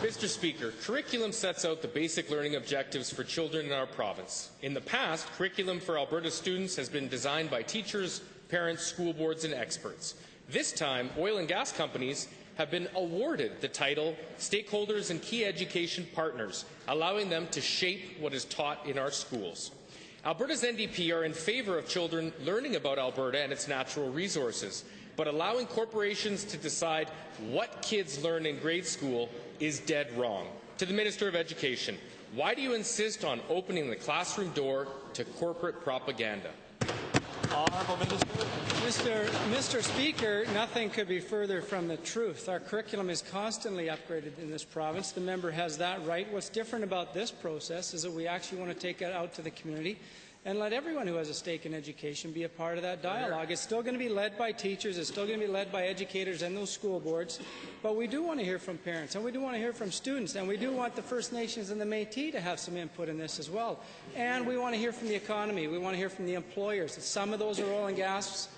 Mr. Speaker, curriculum sets out the basic learning objectives for children in our province. In the past, curriculum for Alberta students has been designed by teachers, parents, school boards, and experts. This time, oil and gas companies have been awarded the title Stakeholders and Key Education Partners, allowing them to shape what is taught in our schools. Alberta's NDP are in favour of children learning about Alberta and its natural resources, but allowing corporations to decide what kids learn in grade school is dead wrong. To the Minister of Education, why do you insist on opening the classroom door to corporate propaganda? Honourable Minister. Mr. Speaker, nothing could be further from the truth. Our curriculum is constantly upgraded in this province. The member has that right. What's different about this process is that we actually want to take it out to the community and let everyone who has a stake in education be a part of that dialogue. It's still going to be led by teachers, it's still going to be led by educators and those school boards, but we do want to hear from parents, and we do want to hear from students, and we do want the First Nations and the Métis to have some input in this as well. And we want to hear from the economy, we want to hear from the employers. Some of those are oil and gas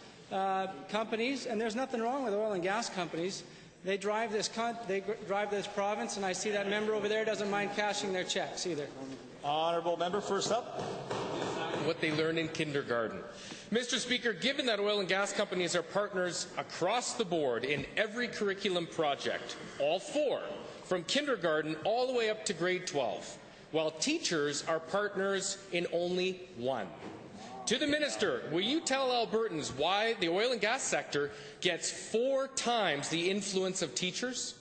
companies, and there's nothing wrong with oil and gas companies. They drive this province, and I see that member over there doesn't mind cashing their checks either. Honourable member, first up. What they learn in kindergarten. Mr. Speaker, given that oil and gas companies are partners across the board in every curriculum project, all four, from kindergarten all the way up to grade 12, while teachers are partners in only one. To the Minister, will you tell Albertans why the oil and gas sector gets 4 times the influence of teachers?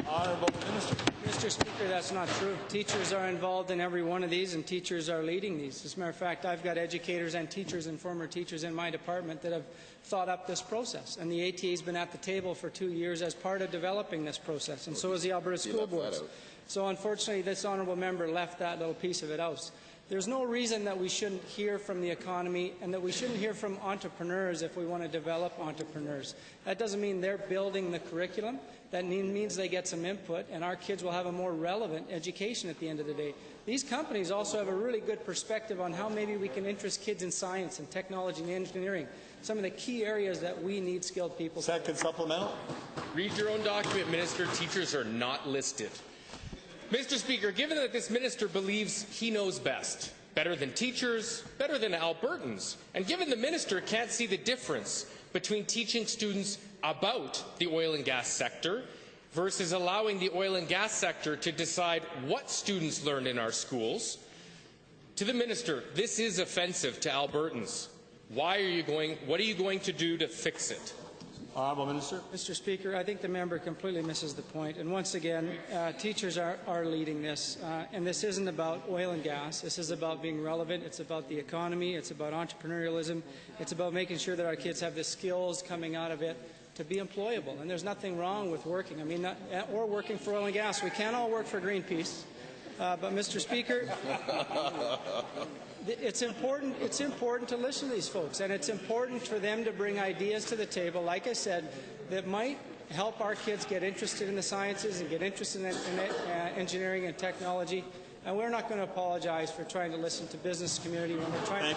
Honourable Minister. Mr. Speaker, that's not true. Teachers are involved in every one of these, and teachers are leading these. As a matter of fact, I've got educators and teachers and former teachers in my department that have thought up this process, and the ATA has been at the table for 2 years as part of developing this process, and so has the Alberta School Boards. So unfortunately, this honourable member left that little piece of it out. There's no reason that we shouldn't hear from the economy and that we shouldn't hear from entrepreneurs if we want to develop entrepreneurs. That doesn't mean they're building the curriculum. That means they get some input, and our kids will have a more relevant education at the end of the day. These companies also have a really good perspective on how maybe we can interest kids in science and technology and engineering, some of the key areas that we need skilled people. Second supplemental. Read your own document, Minister. Teachers are not listed. Mr. Speaker, given that this minister believes he knows best, better than teachers, better than Albertans, and given the minister can't see the difference between teaching students about the oil and gas sector versus allowing the oil and gas sector to decide what students learn in our schools, to the minister, this is offensive to Albertans. What are you going to do to fix it? Honourable Minister. Mr. Speaker, I think the member completely misses the point. And once again, teachers are leading this. And this isn't about oil and gas. This is about being relevant. It's about the economy. It's about entrepreneurialism. It's about making sure that our kids have the skills coming out of it to be employable. And there's nothing wrong with working. I mean, or working for oil and gas. We can't all work for Greenpeace. But, Mr. Speaker, it's important to listen to these folks, and it's important for them to bring ideas to the table, like I said, that might help our kids get interested in the sciences and get interested in engineering and technology. And we're not going to apologize for trying to listen to business community when we're trying to